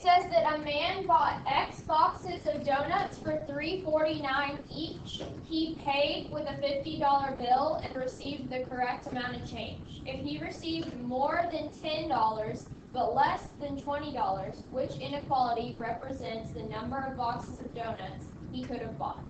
says that a man bought X boxes of donuts for $3.49 each. He paid with a $50 bill and received the correct amount of change. If he received more than $10 but less than $20, which inequality represents the number of boxes of donuts he could have bought?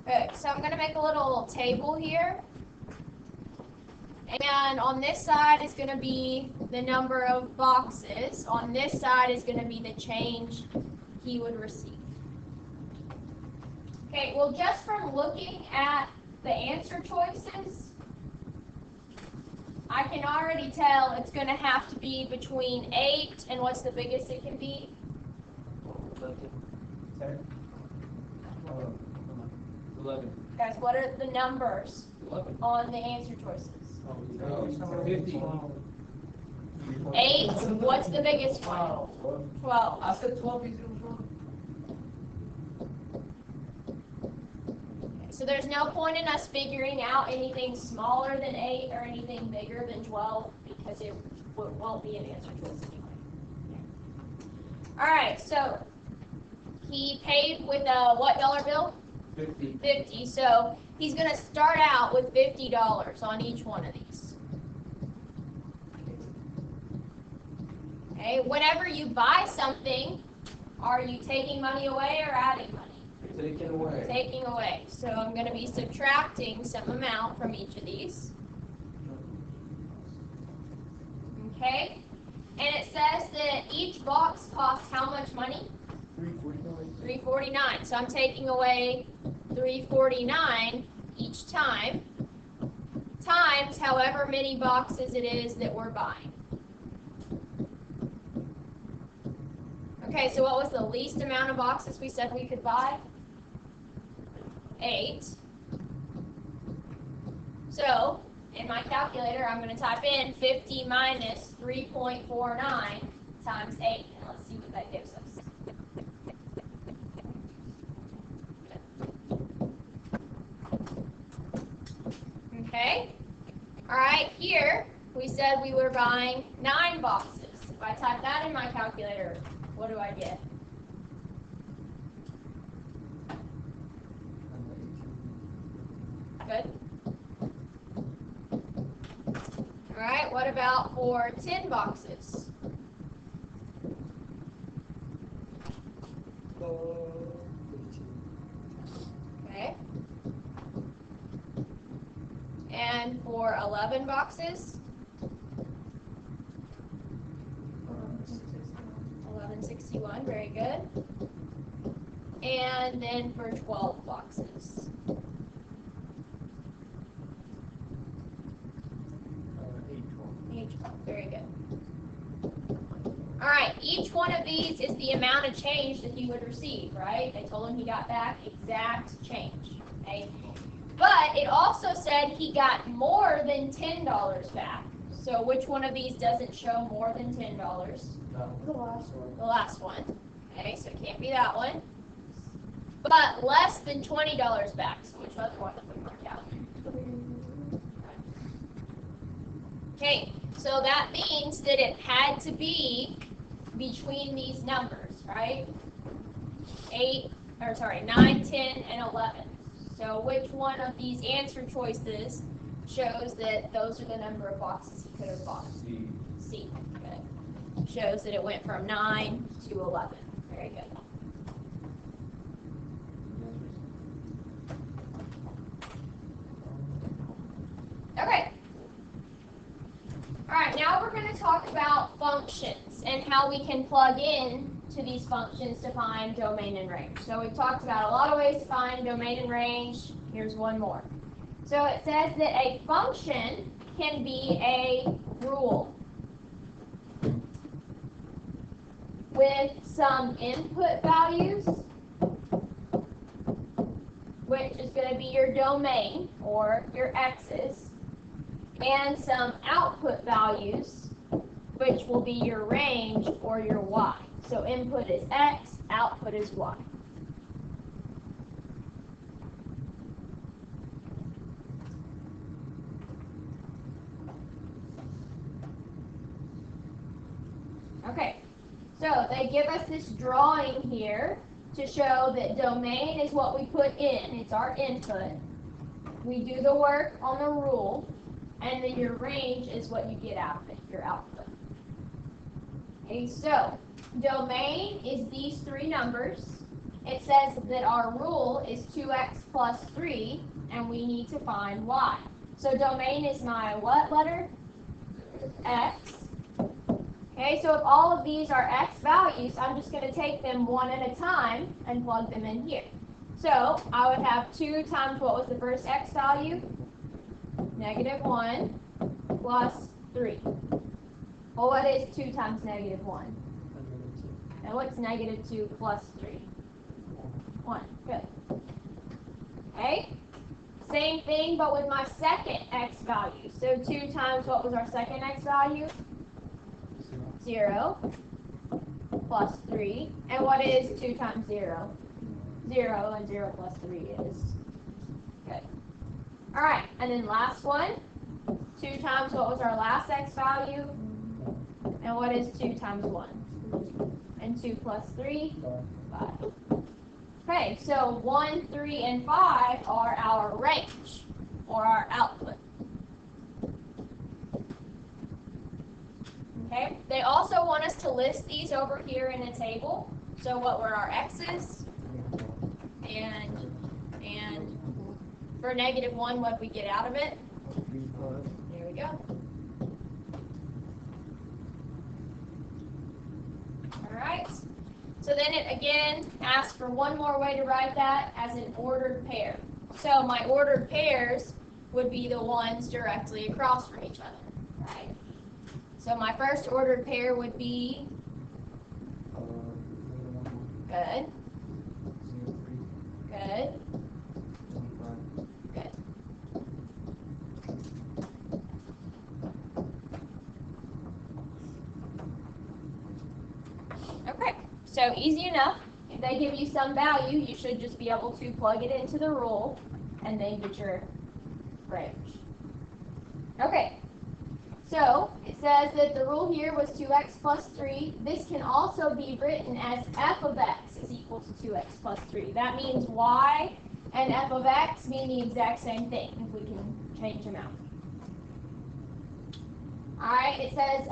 Okay, so I'm going to make a little table here. And on this side is going to be the number of boxes. On this side is going to be the change he would receive. Okay, well, just from looking at the answer choices, I can already tell it's going to have to be between 8 and what's the biggest it can be? 11. Guys, what are the numbers 11. on the answer choices? 50. 8, what's the biggest one? 12. I said 12. He's doing 12. So there's no point in us figuring out anything smaller than 8 or anything bigger than 12 because it won't be an answer choice anyway. All right, so he paid with a what dollar bill? 50. 50. So he's going to start out with $50 on each one of these. Okay, whenever you buy something, are you taking money away or adding money? Taking away. Taking away. So I'm going to be subtracting some amount from each of these. Okay? And it says that each box costs how much money? $3.49. So I'm taking away $3.49 each time, times however many boxes it is that we're buying. Okay, so what was the least amount of boxes we said we could buy? 8. So, in my calculator, I'm going to type in 50 minus 3.49 times 8. And let's see what that gives us. Okay. All right, here we said we were buying 9 boxes. If I type that in my calculator, what do I get? Good. All right, what about for 10 boxes? Okay. And for 11 boxes? 1161, very good. And then for 12 boxes? 812, very good. All right, each one of these is the amount of change that he would receive, right? They told him he got back exact change, okay? But it also said he got more than $10 back. So which one of these doesn't show more than $10? The last one. The last one. Okay, so it can't be that one. But less than $20 back. So which other one did we mark out? Okay, so that means that it had to be between these numbers, right? 9, 10, and 11. So which one of these answer choices shows that those are the number of boxes he could have bought? C. Good. Shows that it went from 9 to 11. Very good. Okay. All right, now we're going to talk about functions and how we can plug in to these functions to find domain and range. So we've talked about a lot of ways to find domain and range. Here's one more. So it says that a function can be a rule with some input values, which is going to be your domain or your x's, and some output values, which will be your range or your y. So input is x, output is y. Okay, So they give us this drawing here to show that domain is what we put in. It's our input. We do the work on the rule, and then your range is what you get out of it, your output. Okay, so domain is these three numbers. It says that our rule is 2x plus 3, and we need to find y. So domain is my what letter? X. Okay, so if all of these are x values, I'm just going to take them one at a time and plug them in here. So I would have 2 times what was the first x value? -1 plus 3. Well, what is 2 times -1? And what's -2 plus 3? 1. Good. Okay. Same thing, but with my second x value. So 2 times what was our second x value? 0 plus 3. And what is 2 times 0? 0, and 0 plus 3 is. Good. All right, and then last one. 2 times what was our last x value? And what is 2 times 1? And 2 plus 3? 5. Okay, so 1, 3, and 5 are our range, or our output. Okay, they also want us to list these over here in a table. So what were our x's? And for -1, what we get out of it? There we go. All right. So then it again asks for one more way to write that as an ordered pair. So my ordered pairs would be the ones directly across from each other, right? So my first ordered pair would be good, good, good. Okay, so easy enough. If they give you some value, you should just be able to plug it into the rule and then get your range. Okay, so it says that the rule here was 2x plus 3. This can also be written as f of x is equal to 2x plus 3. That means y and f of x mean the exact same thing if we can change them out. Alright, it says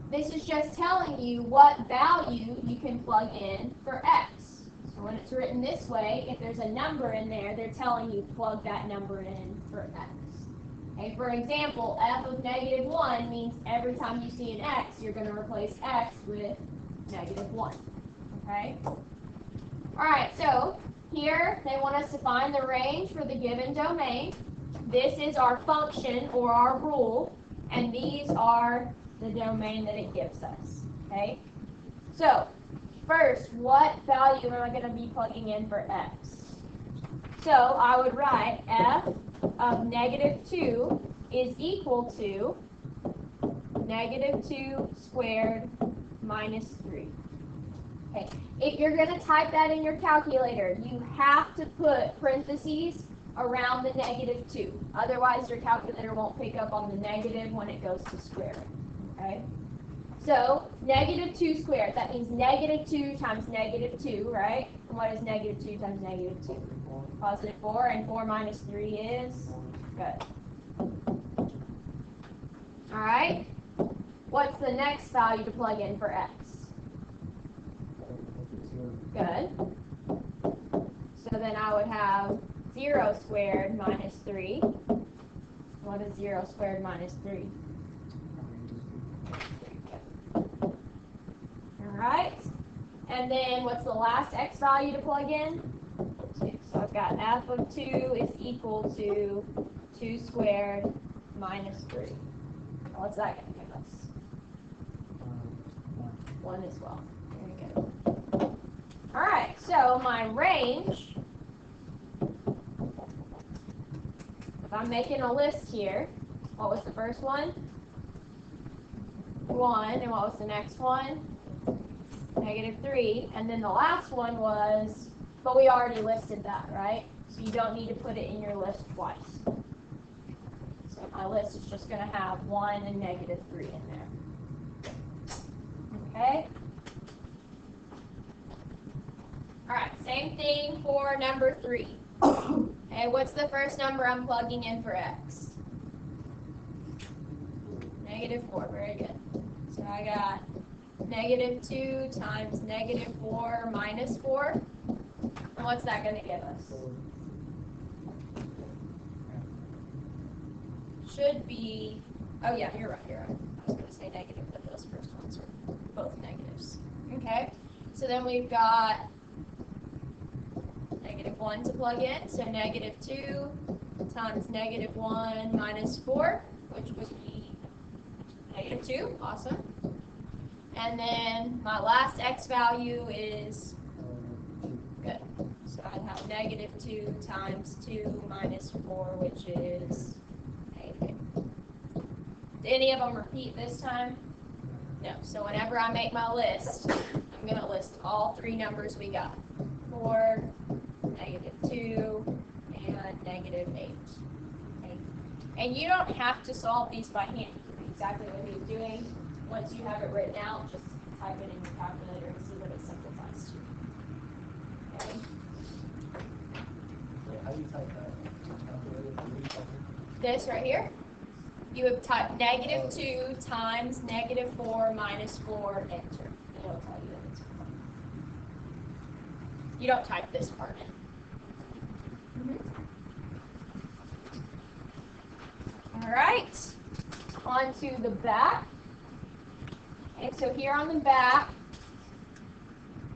this is just telling you what value you can plug in for x. So when it's written this way, if there's a number in there, they're telling you plug that number in for x. Okay, for example, f of -1 means every time you see an x, you're going to replace x with -1. Okay? Alright, so here they want us to find the range for the given domain. This is our function or our rule, and these are the domain that it gives us. Okay? So, first, what value am I going to be plugging in for x? So, I would write f of -2 is equal to -2 squared minus 3. Okay, if you're going to type that in your calculator, you have to put parentheses around the -2. Otherwise, your calculator won't pick up on the negative when it goes to square it. Okay? So, -2 squared, that means -2 times -2, right? And what is -2 times -2? Positive 4, and 4 minus 3 is? Good. Alright. What's the next value to plug in for x? Good. So then I would have 0 squared minus 3. What is 0 squared minus 3? Alright. And then what's the last x value to plug in? 2. So I've got f of 2 is equal to 2 squared minus 3. What's that going to give us? 1 as well. There we go. Alright, so my range, if I'm making a list here, what was the first one? 1, and what was the next one? -3, and then the last one was, but we already listed that, right? So you don't need to put it in your list twice. So my list is just going to have 1 and -3 in there. Okay? same thing for number 3. Okay, what's the first number I'm plugging in for x? -4, very good. So I got -2 times -4 minus 4. And what's that going to give us? Should be, oh yeah, you're right. I was going to say negative, but those first ones are both negatives. Okay, so then we've got -1 to plug in, so -2 times -1 minus 4, which would be -2, awesome. And then my last x value is, good, so I have -2 times 2 minus 4, which is negative. Did any of them repeat this time? No, so whenever I make my list, I'm going to list all 3 numbers we got. 4, -2, and -8. Okay. And you don't have to solve these by hand. Exactly what he's doing. Once you have it written out, just type it in your calculator and see what it simplifies to. Okay. How do you type that? This right here, you would type -2 times -4 minus 4, enter. It'll tell you that it's 4. You don't type this part in. All right, on to the back. Okay, so here on the back,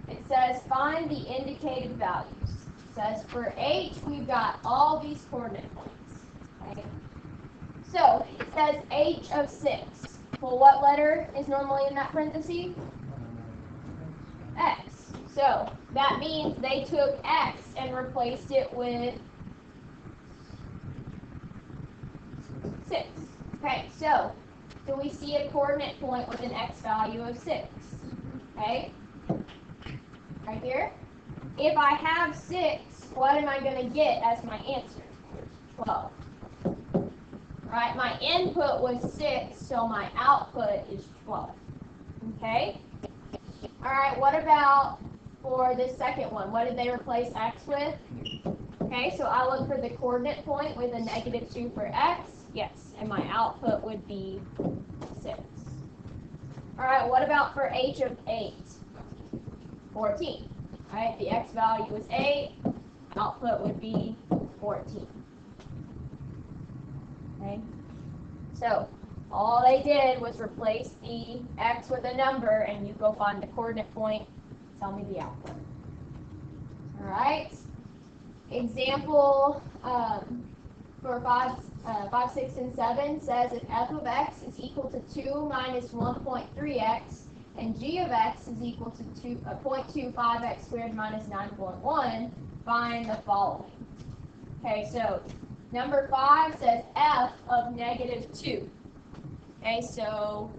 it says find the indicated values. It says for h, we've got all these coordinate points. Okay. So it says h of 6. Well, what letter is normally in that parenthesis? X. So that means they took x and replaced it with 6. Okay, so do we see a coordinate point with an x value of 6? Okay, right here. If I have 6, what am I going to get as my answer? 12. Right, my input was 6, so my output is 12. Okay? All right, what about for this second one? What did they replace x with? Okay, so I look for the coordinate point with a -2 for x. Yes, and my output would be 6. All right, what about for h of 8? 14. All right, the x value is 8. Output would be 14. Okay, so all they did was replace the x with a number, and you go find the coordinate point, tell me the output. All right, example for 5, 6, and 7 says if f of x is equal to 2 minus 1.3x and g of x is equal to 0.25x squared minus 9.1, find the following. Okay, so number 5 says f of -2. Okay, so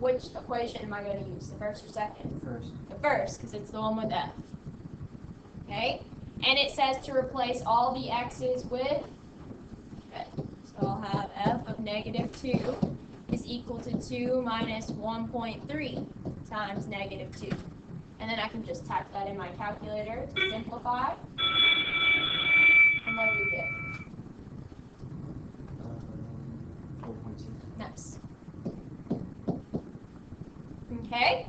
which equation am I going to use, the first or second? First. The first, because it's the one with f. Okay, and it says to replace all the x's with, good. So I'll have f of -2 is equal to 2 minus 1.3 times -2. And then I can just type that in my calculator to simplify. And what do we get? 4.2. Nice. Okay.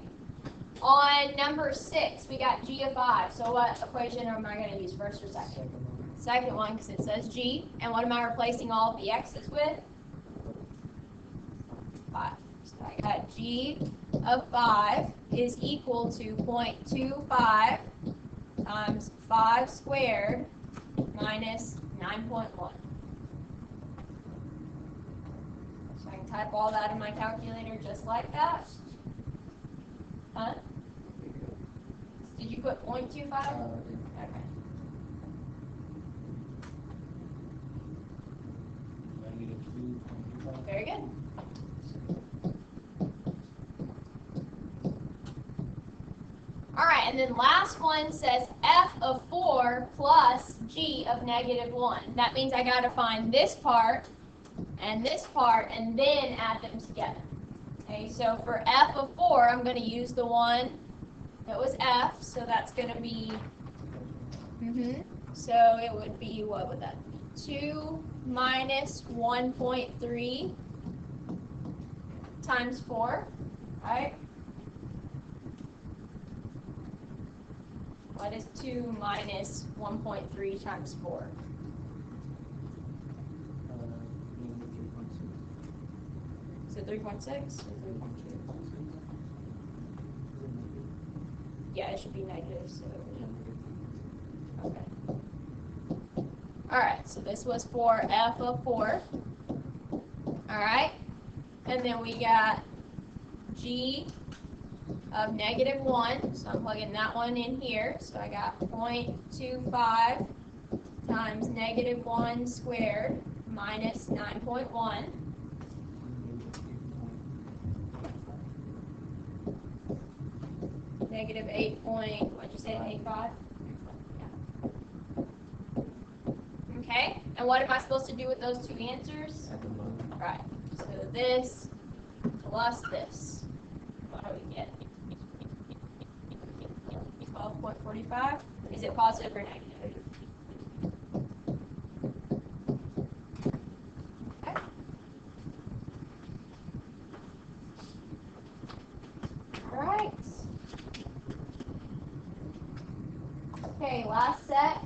On number 6, we got g of 5. So what equation am I going to use, first or second? Second one, because it says g. And what am I replacing all of the x's with? 5. So I got g of 5 is equal to 0.25 times 5 squared minus 9.1. So I can type all that in my calculator just like that. Huh? Did you put 0.25? Okay. Very good. All right, and then last one says f of 4 plus g of -1. That means I got to find this part and then add them together. Okay, so for f of 4, I'm going to use the one that was f, so that's going to be So it would be, what would that be? 2 minus 1.3 times 4, right? What is 2 minus 1.3 times 4? Negative 3.6. Is it 3.6? Yeah, it should be negative, so. Okay. Alright, so this was for f of 4. Alright, and then we got g of negative 1, so I'm plugging that one in here. So I got 0.25 times negative 1 squared minus 9.1. Negative 8 point, what'd you say, 85? Okay, and what am I supposed to do with those two answers? Right, so this plus this. What do we get? 12.45. Is it positive or negative? Okay. All right. Okay, last set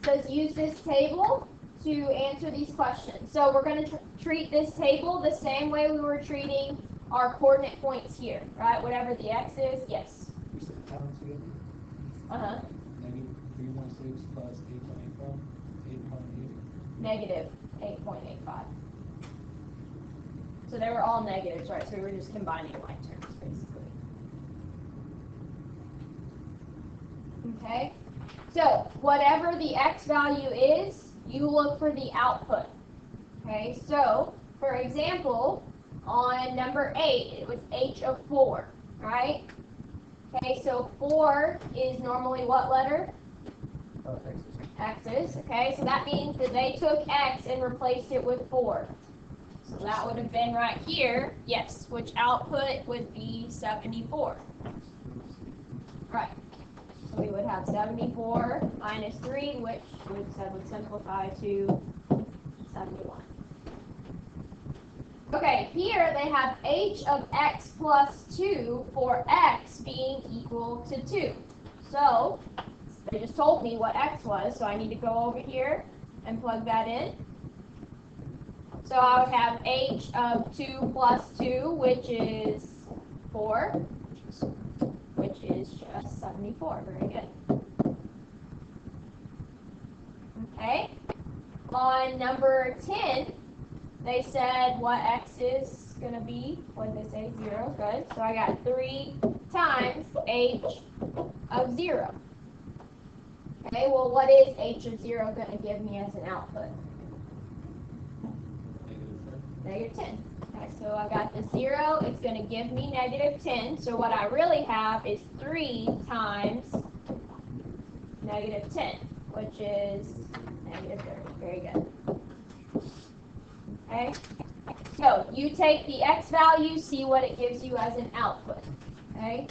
says use this table to answer these questions. So we're going to treat this table the same way we were treating our coordinate points here, right? Whatever the x is, yes. You said pounds together? Uh-huh. Negative 316 plus 8.85. 8.8. Negative 8.85. So they were all negatives, right? So we were just combining like terms, basically. Okay? So whatever the x value is, you look for the output. Okay? So, for example, on number 8, it was h of 4, right? Okay, so 4 is normally what letter? X's. Okay, so that means that they took x and replaced it with 4. So that would have been right here, yes, which output would be 74. Right. So we would have 74 minus 3, which we said would simplify to 71. Okay, here they have h of x plus 2 for x being equal to 2. So they just told me what x was, so I need to go over here and plug that in. So I would have h of 2 plus 2, which is 4, which is just 74. Very good. Okay. On number 10, they said what x is going to be. What did they say? 0. Good. So I got 3 times h of 0. Okay, well, what is h of 0 going to give me as an output? Negative 10. Okay, so I got the 0. It's going to give me negative 10. So what I really have is 3 times negative 10, which is negative 30. Very good. Okay, so you take the x value, see what it gives you as an output. Okay,